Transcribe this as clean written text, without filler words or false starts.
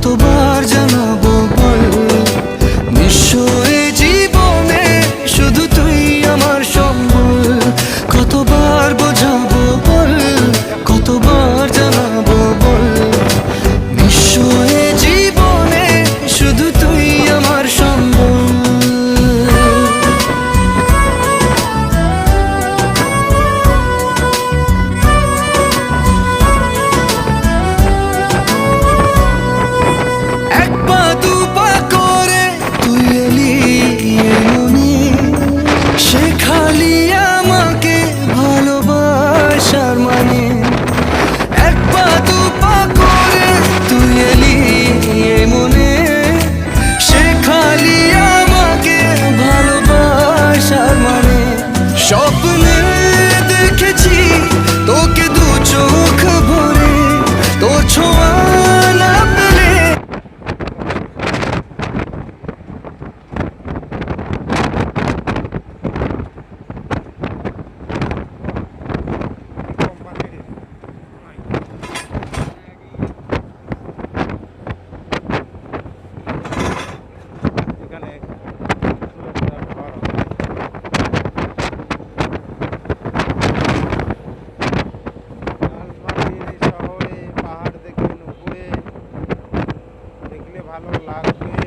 কতবার জানাবো বল, নিঃস্ব এ জীবনে শুধু তুই আমার সম্বল। কতবার বোঝাবো বল, কতবার জানাবো বল, নিঃস্ব এ জীবনে শুধু তুই আমার সম্বল। স্বপ্নে দেখেছি তোকে দু চোখ ভরে, তোর ছোঁয়া না পেলে ভালো লাগবে।